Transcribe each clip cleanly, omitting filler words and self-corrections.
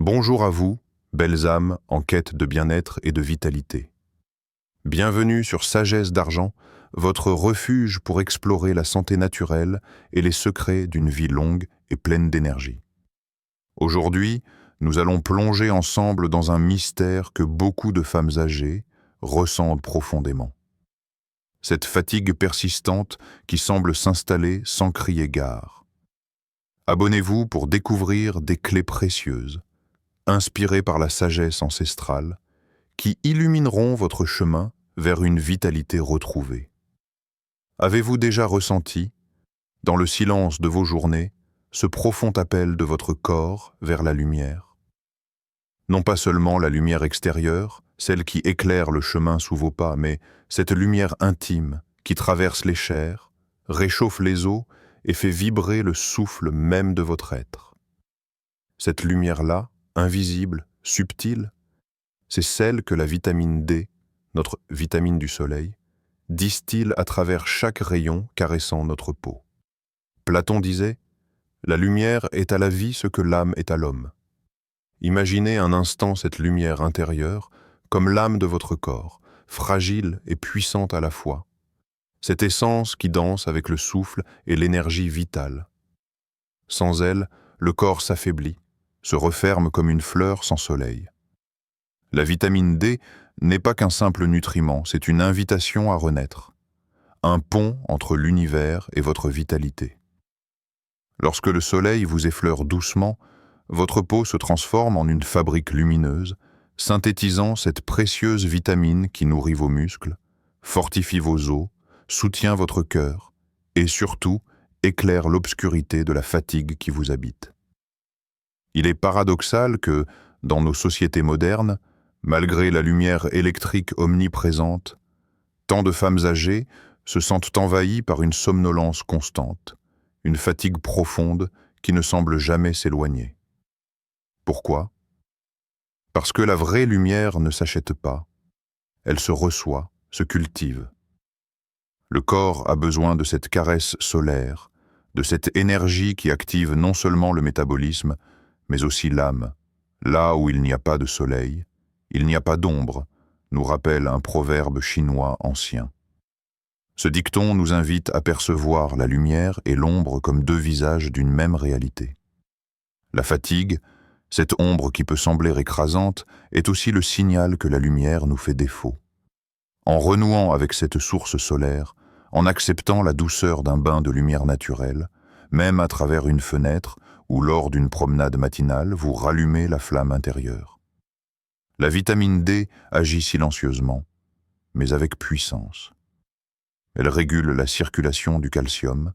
Bonjour à vous, belles âmes en quête de bien-être et de vitalité. Bienvenue sur Sagesse d'Argent, votre refuge pour explorer la santé naturelle et les secrets d'une vie longue et pleine d'énergie. Aujourd'hui, nous allons plonger ensemble dans un mystère que beaucoup de femmes âgées ressentent profondément. Cette fatigue persistante qui semble s'installer sans crier gare. Abonnez-vous pour découvrir des clés précieuses, inspirées par la sagesse ancestrale, qui illumineront votre chemin vers une vitalité retrouvée. Avez-vous déjà ressenti, dans le silence de vos journées, ce profond appel de votre corps vers la lumière? Non pas seulement la lumière extérieure, celle qui éclaire le chemin sous vos pas, mais cette lumière intime qui traverse les chairs, réchauffe les os et fait vibrer le souffle même de votre être. Cette lumière-là, invisible, subtile, c'est celle que la vitamine D, notre vitamine du soleil, distille à travers chaque rayon caressant notre peau. Platon disait « La lumière est à la vie ce que l'âme est à l'homme ». Imaginez un instant cette lumière intérieure comme l'âme de votre corps, fragile et puissante à la fois. Cette essence qui danse avec le souffle et l'énergie vitale. Sans elle, le corps s'affaiblit, se referme comme une fleur sans soleil. La vitamine D n'est pas qu'un simple nutriment, c'est une invitation à renaître. Un pont entre l'univers et votre vitalité. Lorsque le soleil vous effleure doucement, votre peau se transforme en une fabrique lumineuse, synthétisant cette précieuse vitamine qui nourrit vos muscles, fortifie vos os, soutient votre cœur et surtout éclaire l'obscurité de la fatigue qui vous habite. Il est paradoxal que, dans nos sociétés modernes, malgré la lumière électrique omniprésente, tant de femmes âgées se sentent envahies par une somnolence constante, une fatigue profonde qui ne semble jamais s'éloigner. Pourquoi? Parce que la vraie lumière ne s'achète pas, elle se reçoit, se cultive. Le corps a besoin de cette caresse solaire, de cette énergie qui active non seulement le métabolisme, mais aussi l'âme. Là où il n'y a pas de soleil, il n'y a pas d'ombre, nous rappelle un proverbe chinois ancien. Ce dicton nous invite à percevoir la lumière et l'ombre comme deux visages d'une même réalité. La fatigue, cette ombre qui peut sembler écrasante, est aussi le signal que la lumière nous fait défaut. En renouant avec cette source solaire, en acceptant la douceur d'un bain de lumière naturelle, même à travers une fenêtre ou lors d'une promenade matinale, vous rallumez la flamme intérieure. La vitamine D agit silencieusement, mais avec puissance. Elle régule la circulation du calcium,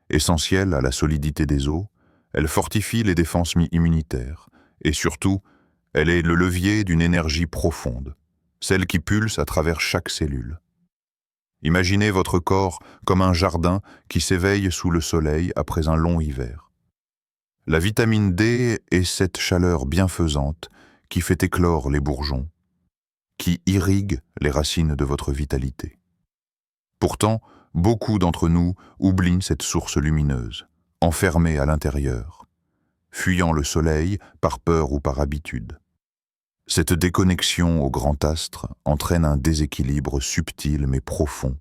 essentiel à la solidité des os, elle fortifie les défenses immunitaires, et surtout, elle est le levier d'une énergie profonde, celle qui pulse à travers chaque cellule. Imaginez votre corps comme un jardin qui s'éveille sous le soleil après un long hiver. La vitamine D est cette chaleur bienfaisante qui fait éclore les bourgeons, qui irrigue les racines de votre vitalité. Pourtant, beaucoup d'entre nous oublient cette source lumineuse, enfermée à l'intérieur, fuyant le soleil par peur ou par habitude. Cette déconnexion au grand astre entraîne un déséquilibre subtil mais profond,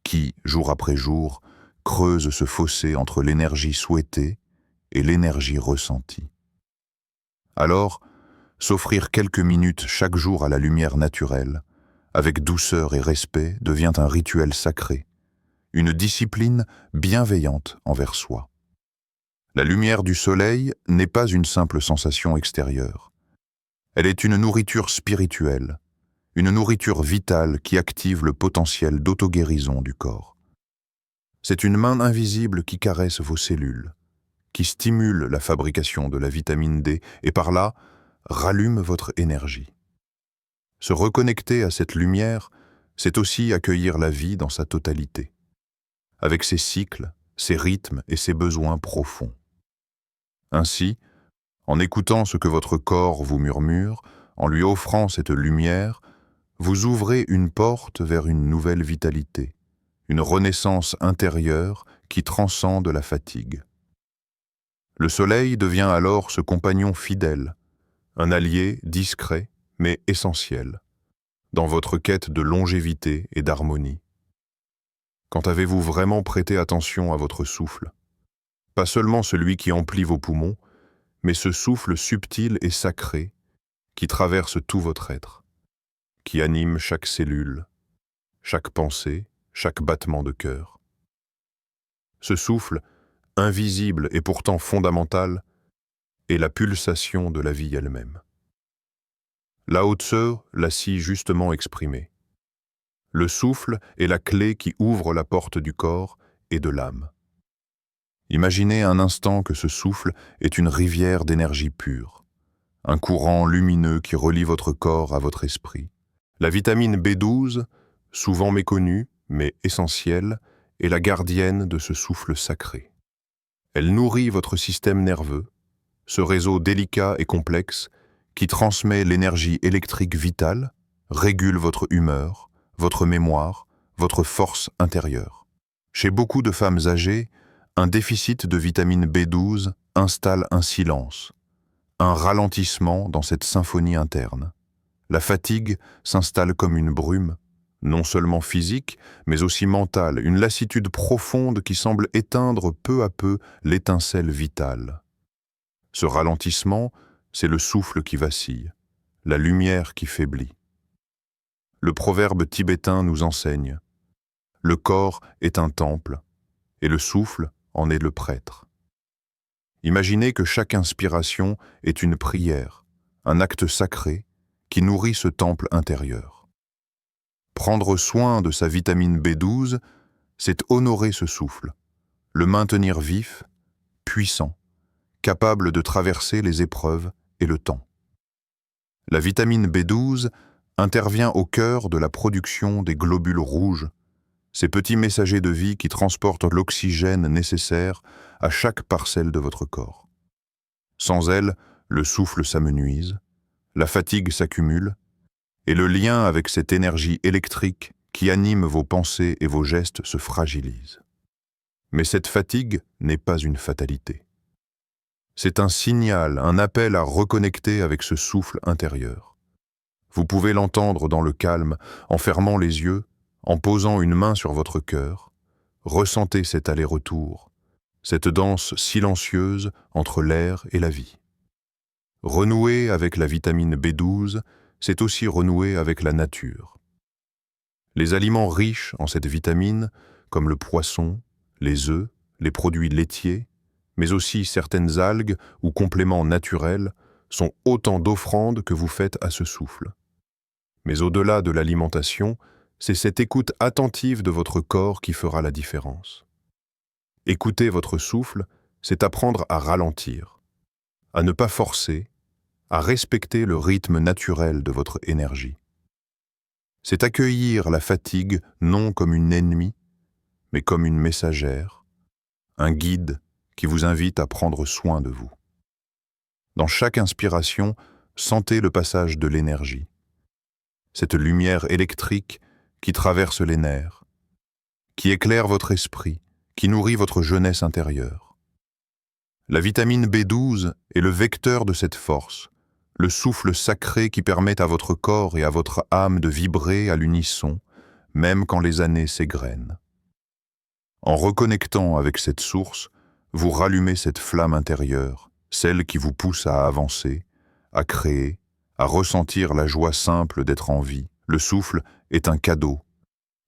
qui, jour après jour, creuse ce fossé entre l'énergie souhaitée et l'énergie ressentie. Alors, s'offrir quelques minutes chaque jour à la lumière naturelle, avec douceur et respect, devient un rituel sacré, une discipline bienveillante envers soi. La lumière du soleil n'est pas une simple sensation extérieure. Elle est une nourriture spirituelle, une nourriture vitale qui active le potentiel d'auto-guérison du corps. C'est une main invisible qui caresse vos cellules, qui stimule la fabrication de la vitamine D et par là, rallume votre énergie. Se reconnecter à cette lumière, c'est aussi accueillir la vie dans sa totalité, avec ses cycles, ses rythmes et ses besoins profonds. Ainsi, en écoutant ce que votre corps vous murmure, en lui offrant cette lumière, vous ouvrez une porte vers une nouvelle vitalité, une renaissance intérieure qui transcende la fatigue. Le soleil devient alors ce compagnon fidèle, un allié discret mais essentiel dans votre quête de longévité et d'harmonie. Quand avez-vous vraiment prêté attention à votre souffle? Pas seulement celui qui emplit vos poumons, mais ce souffle subtil et sacré qui traverse tout votre être, qui anime chaque cellule, chaque pensée, chaque battement de cœur. Ce souffle, invisible et pourtant fondamental, est la pulsation de la vie elle-même. Lao Tse l'a si justement exprimé. Le souffle est la clé qui ouvre la porte du corps et de l'âme. Imaginez un instant que ce souffle est une rivière d'énergie pure, un courant lumineux qui relie votre corps à votre esprit. La vitamine B12, souvent méconnue, mais essentielle, est la gardienne de ce souffle sacré. Elle nourrit votre système nerveux, ce réseau délicat et complexe qui transmet l'énergie électrique vitale, régule votre humeur, votre mémoire, votre force intérieure. Chez beaucoup de femmes âgées, un déficit de vitamine B12 installe un silence, un ralentissement dans cette symphonie interne. La fatigue s'installe comme une brume, non seulement physique, mais aussi mentale, une lassitude profonde qui semble éteindre peu à peu l'étincelle vitale. Ce ralentissement, c'est le souffle qui vacille, la lumière qui faiblit. Le proverbe tibétain nous enseigne « Le corps est un temple, et le souffle en est le prêtre ». Imaginez que chaque inspiration est une prière, un acte sacré qui nourrit ce temple intérieur. Prendre soin de sa vitamine B12, c'est honorer ce souffle, le maintenir vif, puissant, capable de traverser les épreuves et le temps. La vitamine B12 intervient au cœur de la production des globules rouges, ces petits messagers de vie qui transportent l'oxygène nécessaire à chaque parcelle de votre corps. Sans elle, le souffle s'amenuise, la fatigue s'accumule, et le lien avec cette énergie électrique qui anime vos pensées et vos gestes se fragilise. Mais cette fatigue n'est pas une fatalité. C'est un signal, un appel à reconnecter avec ce souffle intérieur. Vous pouvez l'entendre dans le calme, en fermant les yeux, en posant une main sur votre cœur. Ressentez cet aller-retour, cette danse silencieuse entre l'air et la vie. Renouer avec la vitamine B12, c'est aussi renouer avec la nature. Les aliments riches en cette vitamine, comme le poisson, les œufs, les produits laitiers, mais aussi certaines algues ou compléments naturels, sont autant d'offrandes que vous faites à ce souffle. Mais au-delà de l'alimentation, c'est cette écoute attentive de votre corps qui fera la différence. Écouter votre souffle, c'est apprendre à ralentir, à ne pas forcer, à respecter le rythme naturel de votre énergie. C'est accueillir la fatigue non comme une ennemie, mais comme une messagère, un guide qui vous invite à prendre soin de vous. Dans chaque inspiration, sentez le passage de l'énergie, cette lumière électrique qui traverse les nerfs, qui éclaire votre esprit, qui nourrit votre jeunesse intérieure. La vitamine B12 est le vecteur de cette force, le souffle sacré qui permet à votre corps et à votre âme de vibrer à l'unisson, même quand les années s'égrènent. En reconnectant avec cette source, vous rallumez cette flamme intérieure, celle qui vous pousse à avancer, à créer, à ressentir la joie simple d'être en vie. Le souffle est un cadeau,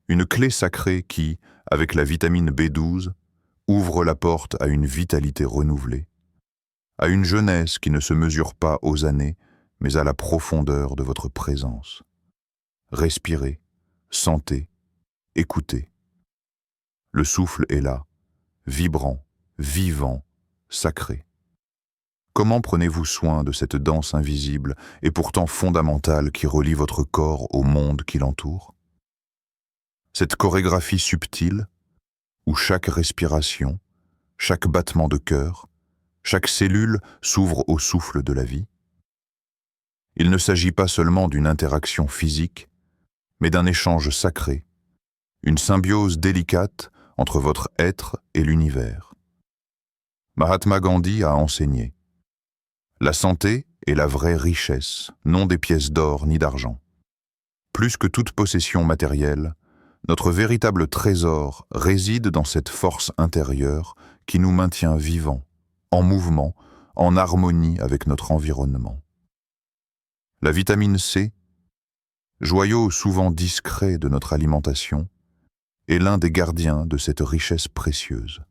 une clé sacrée qui, avec la vitamine B12, ouvre la porte à une vitalité renouvelée, à une jeunesse qui ne se mesure pas aux années, mais à la profondeur de votre présence. Respirez, sentez, écoutez. Le souffle est là, vibrant, vivant, sacré. Comment prenez-vous soin de cette danse invisible et pourtant fondamentale qui relie votre corps au monde qui l'entoure? Cette chorégraphie subtile, où chaque respiration, chaque battement de cœur, chaque cellule s'ouvre au souffle de la vie. Il ne s'agit pas seulement d'une interaction physique, mais d'un échange sacré, une symbiose délicate entre votre être et l'univers. Mahatma Gandhi a enseigné: la santé est la vraie richesse, non des pièces d'or ni d'argent. Plus que toute possession matérielle, notre véritable trésor réside dans cette force intérieure qui nous maintient vivants, en mouvement, en harmonie avec notre environnement. La vitamine C, joyau souvent discret de notre alimentation, est l'un des gardiens de cette richesse précieuse.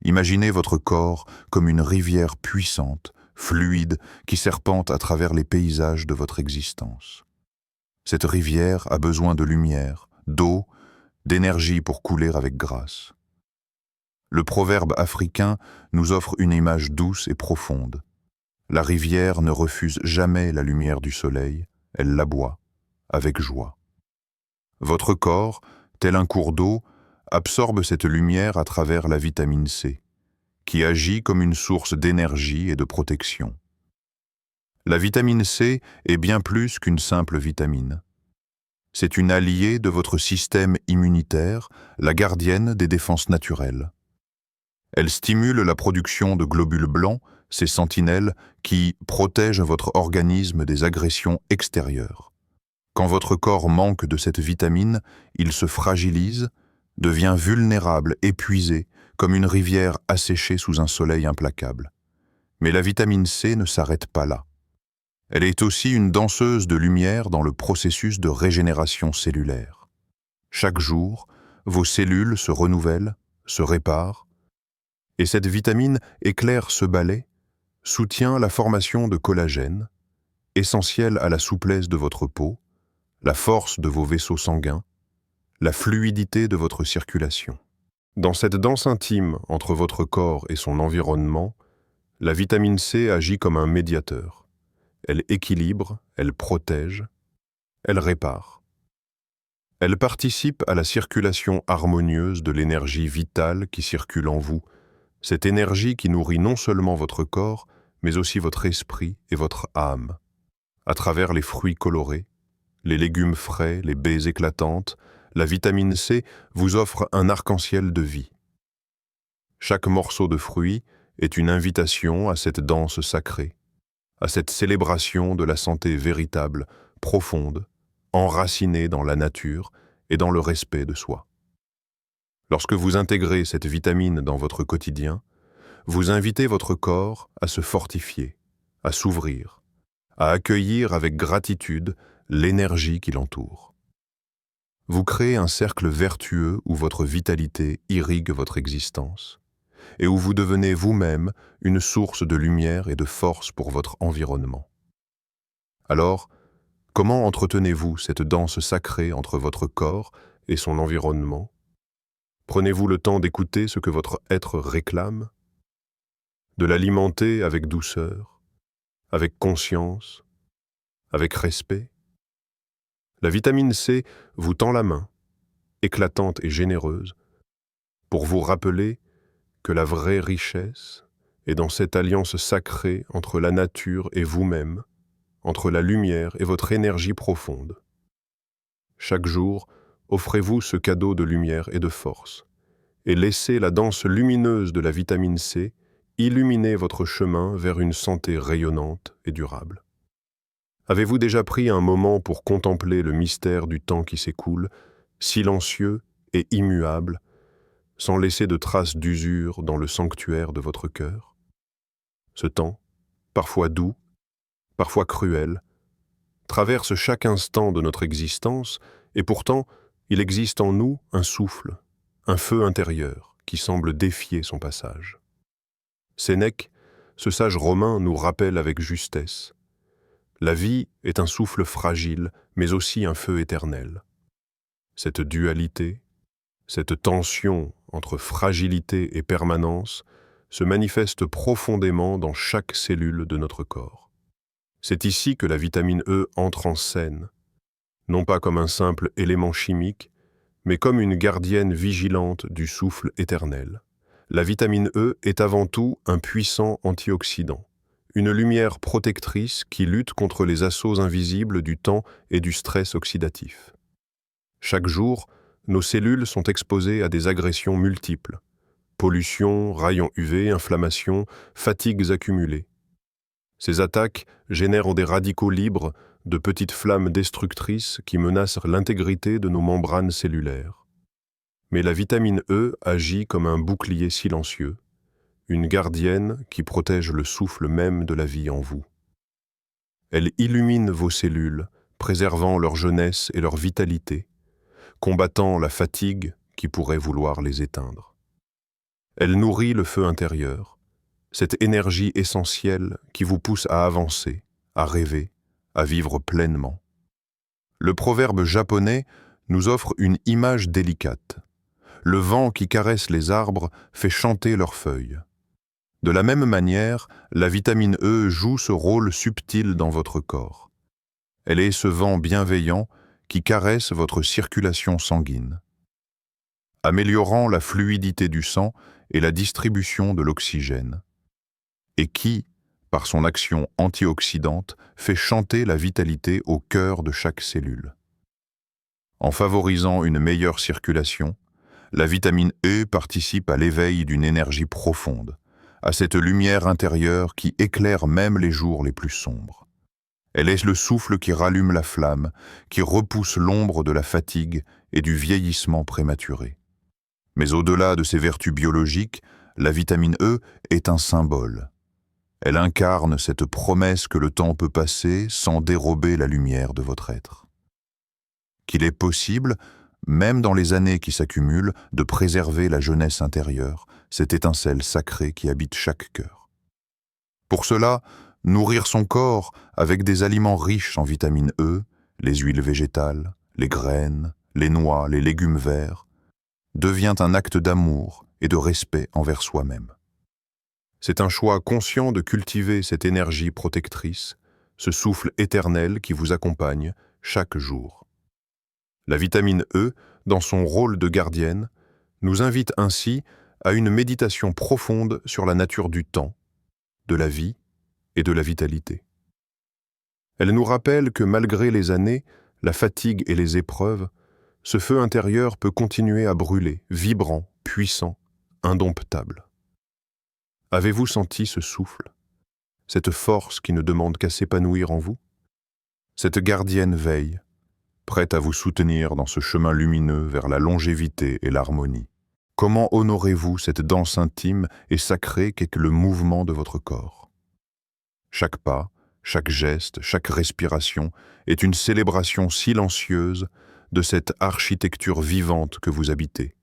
Imaginez votre corps comme une rivière puissante, fluide, qui serpente à travers les paysages de votre existence. Cette rivière a besoin de lumière, d'eau, d'énergie pour couler avec grâce. Le proverbe africain nous offre une image douce et profonde. La rivière ne refuse jamais la lumière du soleil, elle la boit, avec joie. Votre corps, tel un cours d'eau, absorbe cette lumière à travers la vitamine C, qui agit comme une source d'énergie et de protection. La vitamine C est bien plus qu'une simple vitamine. C'est une alliée de votre système immunitaire, la gardienne des défenses naturelles. Elle stimule la production de globules blancs, ces sentinelles qui protègent votre organisme des agressions extérieures. Quand votre corps manque de cette vitamine, il se fragilise, devient vulnérable, épuisé, comme une rivière asséchée sous un soleil implacable. Mais la vitamine C ne s'arrête pas là. Elle est aussi une danseuse de lumière dans le processus de régénération cellulaire. Chaque jour, vos cellules se renouvellent, se réparent, et cette vitamine éclaire ce balai, soutient la formation de collagène, essentiel à la souplesse de votre peau, la force de vos vaisseaux sanguins, la fluidité de votre circulation. Dans cette danse intime entre votre corps et son environnement, la vitamine C agit comme un médiateur. Elle équilibre, elle protège, elle répare. Elle participe à la circulation harmonieuse de l'énergie vitale qui circule en vous, cette énergie qui nourrit non seulement votre corps, mais aussi votre esprit et votre âme. À travers les fruits colorés, les légumes frais, les baies éclatantes, la vitamine C vous offre un arc-en-ciel de vie. Chaque morceau de fruit est une invitation à cette danse sacrée, à cette célébration de la santé véritable, profonde, enracinée dans la nature et dans le respect de soi. Lorsque vous intégrez cette vitamine dans votre quotidien, vous invitez votre corps à se fortifier, à s'ouvrir, à accueillir avec gratitude l'énergie qui l'entoure. Vous créez un cercle vertueux où votre vitalité irrigue votre existence et où vous devenez vous-même une source de lumière et de force pour votre environnement. Alors, comment entretenez-vous cette danse sacrée entre votre corps et son environnement? Prenez-vous le temps d'écouter ce que votre être réclame, de l'alimenter avec douceur, avec conscience, avec respect? La vitamine C vous tend la main, éclatante et généreuse, pour vous rappeler que la vraie richesse est dans cette alliance sacrée entre la nature et vous-même, entre la lumière et votre énergie profonde. Chaque jour, offrez-vous ce cadeau de lumière et de force, et laissez la danse lumineuse de la vitamine C illuminer votre chemin vers une santé rayonnante et durable. Avez-vous déjà pris un moment pour contempler le mystère du temps qui s'écoule, silencieux et immuable, sans laisser de traces d'usure dans le sanctuaire de votre cœur? Ce temps, parfois doux, parfois cruel, traverse chaque instant de notre existence, et pourtant, il existe en nous un souffle, un feu intérieur qui semble défier son passage. Sénèque, ce sage romain, nous rappelle avec justesse: la vie est un souffle fragile, mais aussi un feu éternel. Cette dualité, cette tension entre fragilité et permanence se manifeste profondément dans chaque cellule de notre corps. C'est ici que la vitamine E entre en scène, non pas comme un simple élément chimique, mais comme une gardienne vigilante du souffle éternel. La vitamine E est avant tout un puissant antioxydant, une lumière protectrice qui lutte contre les assauts invisibles du temps et du stress oxydatif. Chaque jour, nos cellules sont exposées à des agressions multiples: pollution, rayons UV, inflammation, fatigues accumulées. Ces attaques génèrent des radicaux libres, de petites flammes destructrices qui menacent l'intégrité de nos membranes cellulaires. Mais la vitamine E agit comme un bouclier silencieux, une gardienne qui protège le souffle même de la vie en vous. Elle illumine vos cellules, préservant leur jeunesse et leur vitalité, combattant la fatigue qui pourrait vouloir les éteindre. Elle nourrit le feu intérieur, cette énergie essentielle qui vous pousse à avancer, à rêver, à vivre pleinement. Le proverbe japonais nous offre une image délicate. Le vent qui caresse les arbres fait chanter leurs feuilles. De la même manière, la vitamine E joue ce rôle subtil dans votre corps. Elle est ce vent bienveillant qui caresse votre circulation sanguine, améliorant la fluidité du sang et la distribution de l'oxygène, et qui, par son action antioxydante, fait chanter la vitalité au cœur de chaque cellule. En favorisant une meilleure circulation, la vitamine E participe à l'éveil d'une énergie profonde, à cette lumière intérieure qui éclaire même les jours les plus sombres. Elle est le souffle qui rallume la flamme, qui repousse l'ombre de la fatigue et du vieillissement prématuré. Mais au-delà de ses vertus biologiques, la vitamine E est un symbole. Elle incarne cette promesse que le temps peut passer sans dérober la lumière de votre être. Qu'il est possible, même dans les années qui s'accumulent, de préserver la jeunesse intérieure, cette étincelle sacrée qui habite chaque cœur. Pour cela, nourrir son corps avec des aliments riches en vitamine E, les huiles végétales, les graines, les noix, les légumes verts, devient un acte d'amour et de respect envers soi-même. C'est un choix conscient de cultiver cette énergie protectrice, ce souffle éternel qui vous accompagne chaque jour. La vitamine E, dans son rôle de gardienne, nous invite ainsi à une méditation profonde sur la nature du temps, de la vie et de la vitalité. Elle nous rappelle que malgré les années, la fatigue et les épreuves, ce feu intérieur peut continuer à brûler, vibrant, puissant, indomptable. Avez-vous senti ce souffle, cette force qui ne demande qu'à s'épanouir en vous? Cette gardienne veille, prête à vous soutenir dans ce chemin lumineux vers la longévité et l'harmonie. Comment honorez-vous cette danse intime et sacrée qu'est le mouvement de votre corps? Chaque pas, chaque geste, chaque respiration est une célébration silencieuse de cette architecture vivante que vous habitez.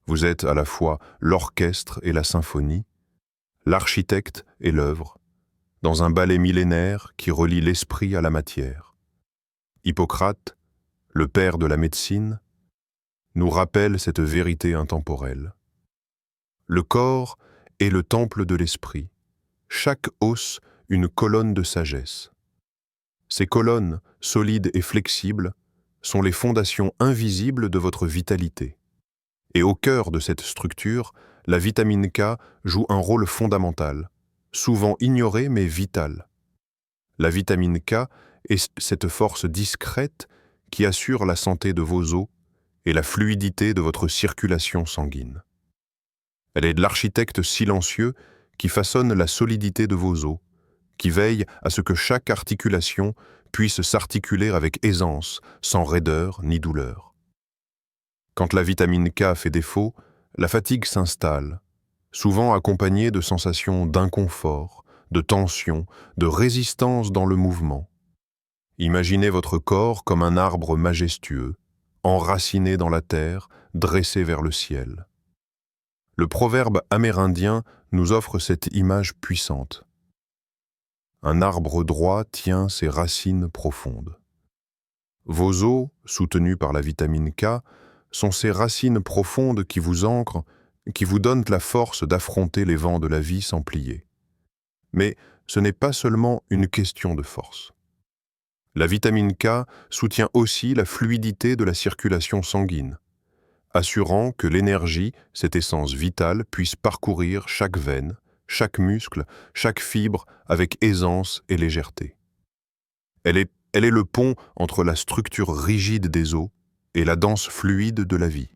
Vous êtes à la fois l'orchestre et la symphonie, l'architecte et l'œuvre, dans un ballet millénaire qui relie l'esprit à la matière. Hippocrate, le père de la médecine, nous rappelle cette vérité intemporelle. Le corps est le temple de l'esprit, chaque os une colonne de sagesse. Ces colonnes, solides et flexibles, sont les fondations invisibles de votre vitalité. Et au cœur de cette structure, la vitamine K joue un rôle fondamental, souvent ignoré mais vital. La vitamine K est cette force discrète qui assure la santé de vos os et la fluidité de votre circulation sanguine. Elle est l'architecte silencieux qui façonne la solidité de vos os, qui veille à ce que chaque articulation puisse s'articuler avec aisance, sans raideur ni douleur. Quand la vitamine K fait défaut, la fatigue s'installe, souvent accompagnée de sensations d'inconfort, de tension, de résistance dans le mouvement. Imaginez votre corps comme un arbre majestueux, enraciné dans la terre, dressé vers le ciel. Le proverbe amérindien nous offre cette image puissante. Un arbre droit tient ses racines profondes. Vos os, soutenus par la vitamine K, sont ces racines profondes qui vous ancrent, qui vous donnent la force d'affronter les vents de la vie sans plier. Mais ce n'est pas seulement une question de force. La vitamine K soutient aussi la fluidité de la circulation sanguine, assurant que l'énergie, cette essence vitale, puisse parcourir chaque veine, chaque muscle, chaque fibre avec aisance et légèreté. Elle est le pont entre la structure rigide des os et la danse fluide de la vie.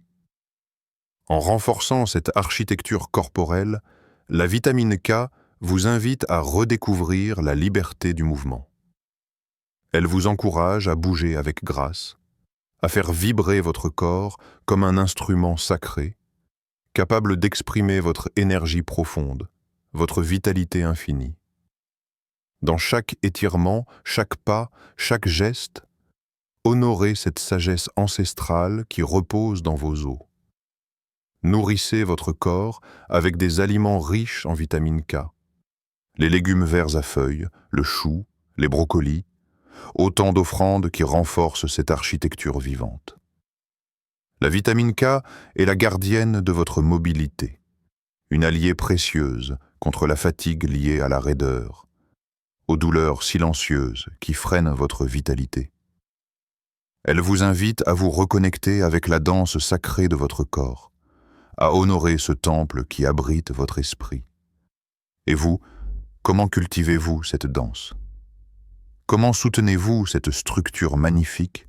En renforçant cette architecture corporelle, la vitamine K vous invite à redécouvrir la liberté du mouvement. Elle vous encourage à bouger avec grâce, à faire vibrer votre corps comme un instrument sacré, capable d'exprimer votre énergie profonde, votre vitalité infinie. Dans chaque étirement, chaque pas, chaque geste, honorez cette sagesse ancestrale qui repose dans vos os. Nourrissez votre corps avec des aliments riches en vitamine K, les légumes verts à feuilles, le chou, les brocolis, autant d'offrandes qui renforcent cette architecture vivante. La vitamine K est la gardienne de votre mobilité, une alliée précieuse contre la fatigue liée à la raideur, aux douleurs silencieuses qui freinent votre vitalité. Elle vous invite à vous reconnecter avec la danse sacrée de votre corps, à honorer ce temple qui abrite votre esprit. Et vous, comment cultivez-vous cette danse? Comment soutenez-vous cette structure magnifique,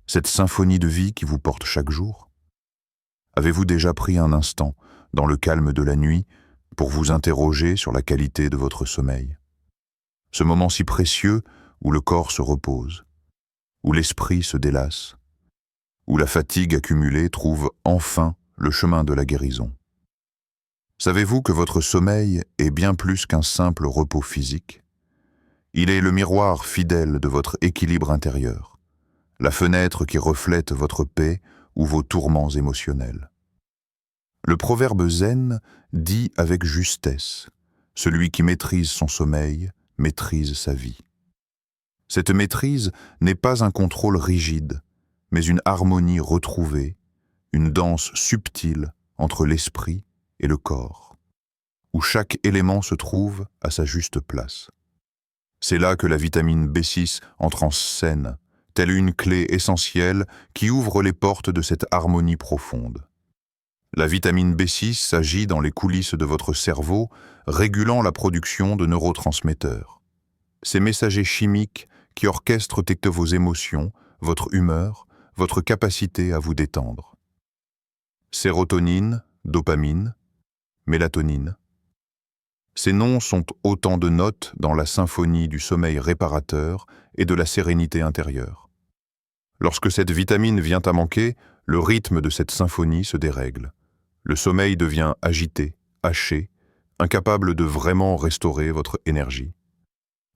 cette symphonie de vie qui vous porte chaque jour? Avez-vous déjà pris un instant, dans le calme de la nuit, pour vous interroger sur la qualité de votre sommeil? Ce moment si précieux où le corps se repose, où l'esprit se délasse, où la fatigue accumulée trouve enfin le chemin de la guérison. Savez-vous que votre sommeil est bien plus qu'un simple repos physique? Il est le miroir fidèle de votre équilibre intérieur, la fenêtre qui reflète votre paix ou vos tourments émotionnels. Le proverbe zen dit avec justesse: « Celui qui maîtrise son sommeil maîtrise sa vie ». Cette maîtrise n'est pas un contrôle rigide, mais une harmonie retrouvée, une danse subtile entre l'esprit et le corps, où chaque élément se trouve à sa juste place. C'est là que la vitamine B6 entre en scène, telle une clé essentielle qui ouvre les portes de cette harmonie profonde. La vitamine B6 agit dans les coulisses de votre cerveau, régulant la production de neurotransmetteurs. Ces messagers chimiques qui orchestrent vos émotions, votre humeur, votre capacité à vous détendre. Sérotonine, dopamine, mélatonine. Ces noms sont autant de notes dans la symphonie du sommeil réparateur et de la sérénité intérieure. Lorsque cette vitamine vient à manquer, le rythme de cette symphonie se dérègle. Le sommeil devient agité, haché, incapable de vraiment restaurer votre énergie.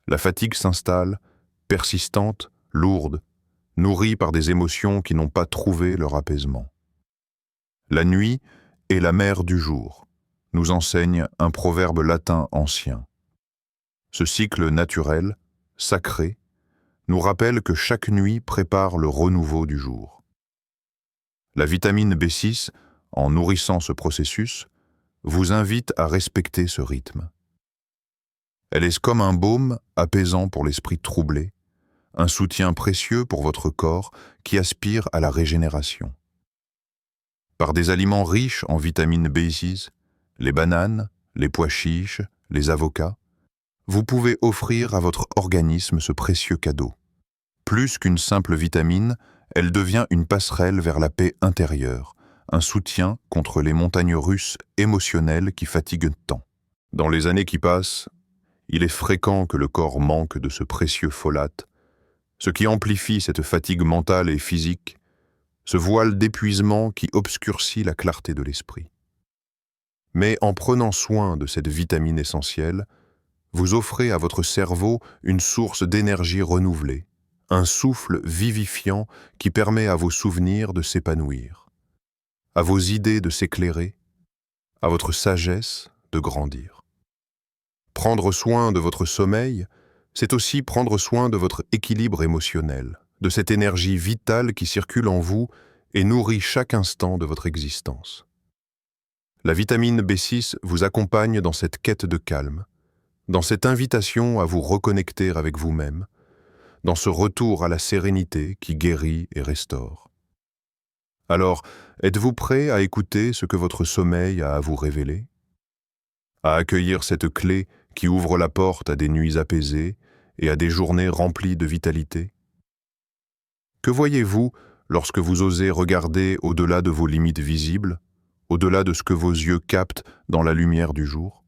La fatigue s'installe, persistante, lourde, nourrie par des émotions qui n'ont pas trouvé leur apaisement. La nuit est la mère du jour, nous enseigne un proverbe latin ancien. Ce cycle naturel, sacré, nous rappelle que chaque nuit prépare le renouveau du jour. La vitamine B6, en nourrissant ce processus, vous invite à respecter ce rythme. Elle est comme un baume apaisant pour l'esprit troublé, un soutien précieux pour votre corps qui aspire à la régénération. Par des aliments riches en vitamine B6, les bananes, les pois chiches, les avocats, vous pouvez offrir à votre organisme ce précieux cadeau. Plus qu'une simple vitamine, elle devient une passerelle vers la paix intérieure, un soutien contre les montagnes russes émotionnelles qui fatiguent tant. Dans les années qui passent, il est fréquent que le corps manque de ce précieux folate, ce qui amplifie cette fatigue mentale et physique, ce voile d'épuisement qui obscurcit la clarté de l'esprit. Mais en prenant soin de cette vitamine essentielle, vous offrez à votre cerveau une source d'énergie renouvelée, un souffle vivifiant qui permet à vos souvenirs de s'épanouir, à vos idées de s'éclairer, à votre sagesse de grandir. Prendre soin de votre sommeil, c'est aussi prendre soin de votre équilibre émotionnel, de cette énergie vitale qui circule en vous et nourrit chaque instant de votre existence. La vitamine B6 vous accompagne dans cette quête de calme, dans cette invitation à vous reconnecter avec vous-même, dans ce retour à la sérénité qui guérit et restaure. Alors, êtes-vous prêt à écouter ce que votre sommeil a à vous révéler? À accueillir cette clé qui ouvre la porte à des nuits apaisées et à des journées remplies de vitalité? Que voyez-vous lorsque vous osez regarder au-delà de vos limites visibles, au-delà de ce que vos yeux captent dans la lumière du jour?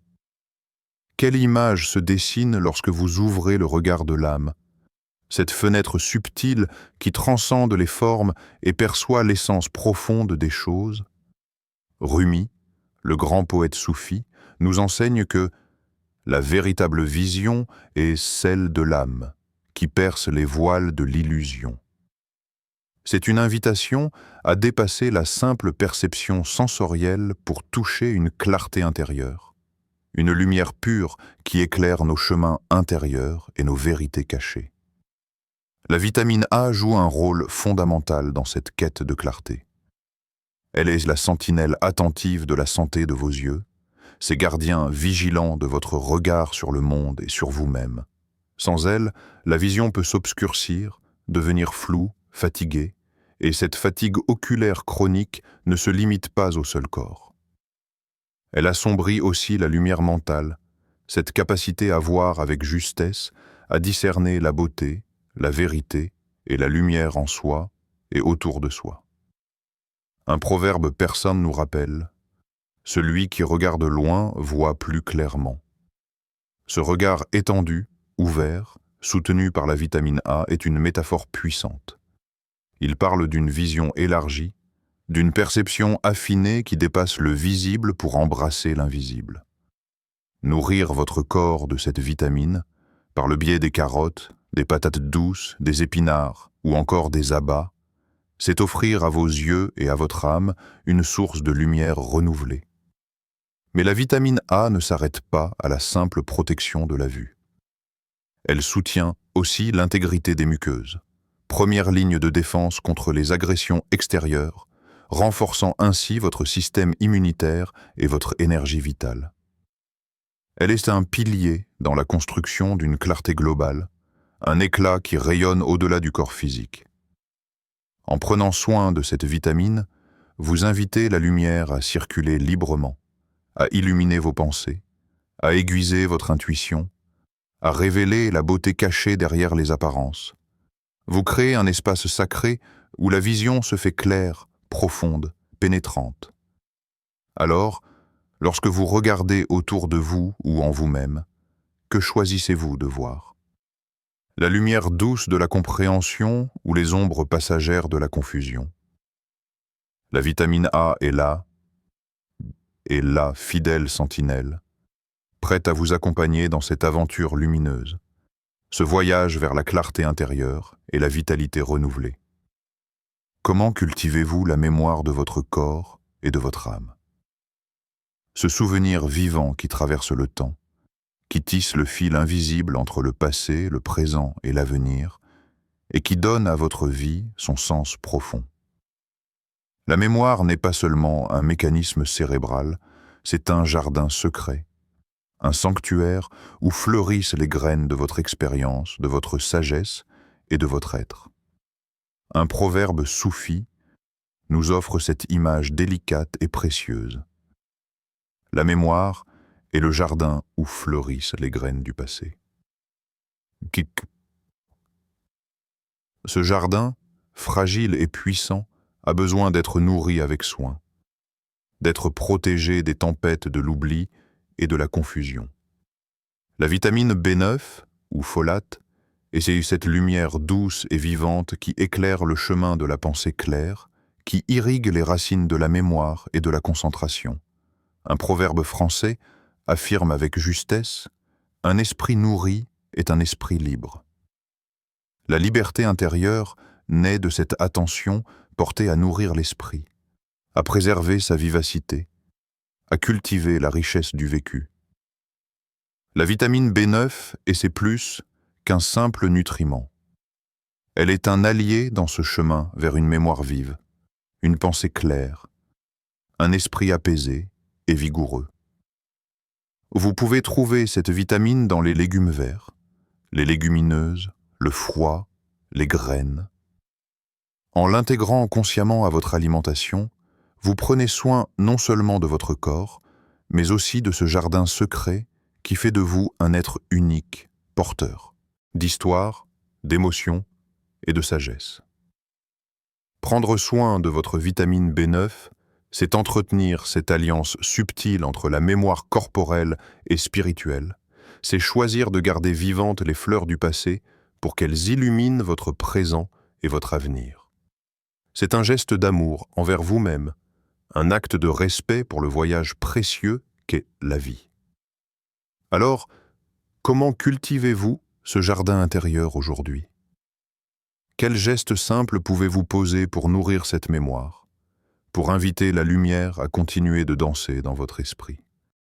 Quelle image se dessine lorsque vous ouvrez le regard de l'âme, cette fenêtre subtile qui transcende les formes et perçoit l'essence profonde des choses? Rumi, le grand poète soufi, nous enseigne que la véritable vision est celle de l'âme, qui perce les voiles de l'illusion. C'est une invitation à dépasser la simple perception sensorielle pour toucher une clarté intérieure, une lumière pure qui éclaire nos chemins intérieurs et nos vérités cachées. La vitamine A joue un rôle fondamental dans cette quête de clarté. Elle est la sentinelle attentive de la santé de vos yeux, ces gardiens vigilants de votre regard sur le monde et sur vous-même. Sans elle, la vision peut s'obscurcir, devenir floue, fatiguée, et cette fatigue oculaire chronique ne se limite pas au seul corps. Elle assombrit aussi la lumière mentale, cette capacité à voir avec justesse, à discerner la beauté, la vérité et la lumière en soi et autour de soi. Un proverbe persan nous rappelle « Celui qui regarde loin voit plus clairement ». Ce regard étendu, ouvert, soutenu par la vitamine A est une métaphore puissante. Il parle d'une vision élargie, d'une perception affinée qui dépasse le visible pour embrasser l'invisible. Nourrir votre corps de cette vitamine, par le biais des carottes, des patates douces, des épinards ou encore des abats, c'est offrir à vos yeux et à votre âme une source de lumière renouvelée. Mais la vitamine A ne s'arrête pas à la simple protection de la vue. Elle soutient aussi l'intégrité des muqueuses, première ligne de défense contre les agressions extérieures, renforçant ainsi votre système immunitaire et votre énergie vitale. Elle est un pilier dans la construction d'une clarté globale, un éclat qui rayonne au-delà du corps physique. En prenant soin de cette vitamine, vous invitez la lumière à circuler librement, à illuminer vos pensées, à aiguiser votre intuition, à révéler la beauté cachée derrière les apparences. Vous créez un espace sacré où la vision se fait claire, profonde, pénétrante. Alors, lorsque vous regardez autour de vous ou en vous-même, que choisissez-vous de voir? La lumière douce de la compréhension ou les ombres passagères de la confusion? La vitamine A est là, et la fidèle sentinelle, prête à vous accompagner dans cette aventure lumineuse, ce voyage vers la clarté intérieure et la vitalité renouvelée. Comment cultivez-vous la mémoire de votre corps et de votre âme? Ce souvenir vivant qui traverse le temps, qui tisse le fil invisible entre le passé, le présent et l'avenir, et qui donne à votre vie son sens profond. La mémoire n'est pas seulement un mécanisme cérébral, c'est un jardin secret, un sanctuaire où fleurissent les graines de votre expérience, de votre sagesse et de votre être. Un proverbe soufi nous offre cette image délicate et précieuse. La mémoire est le jardin où fleurissent les graines du passé. Ce jardin, fragile et puissant, a besoin d'être nourri avec soin, d'être protégé des tempêtes de l'oubli et de la confusion. La vitamine B9, ou folate, est cette lumière douce et vivante qui éclaire le chemin de la pensée claire, qui irrigue les racines de la mémoire et de la concentration. Un proverbe français affirme avec justesse « Un esprit nourri est un esprit libre ». La liberté intérieure naît de cette attention portée à nourrir l'esprit, à préserver sa vivacité, à cultiver la richesse du vécu. La vitamine B9 et c'est plus qu'un simple nutriment. Elle est un allié dans ce chemin vers une mémoire vive, une pensée claire, un esprit apaisé et vigoureux. Vous pouvez trouver cette vitamine dans les légumes verts, les légumineuses, le froid, les graines. En l'intégrant consciemment à votre alimentation, vous prenez soin non seulement de votre corps, mais aussi de ce jardin secret qui fait de vous un être unique, porteur d'histoire, d'émotions et de sagesse. Prendre soin de votre vitamine B9, c'est entretenir cette alliance subtile entre la mémoire corporelle et spirituelle, c'est choisir de garder vivantes les fleurs du passé pour qu'elles illuminent votre présent et votre avenir. C'est un geste d'amour envers vous-même, un acte de respect pour le voyage précieux qu'est la vie. Alors, comment cultivez-vous ce jardin intérieur aujourd'hui? Quels gestes simples pouvez-vous poser pour nourrir cette mémoire, pour inviter la lumière à continuer de danser dans votre esprit?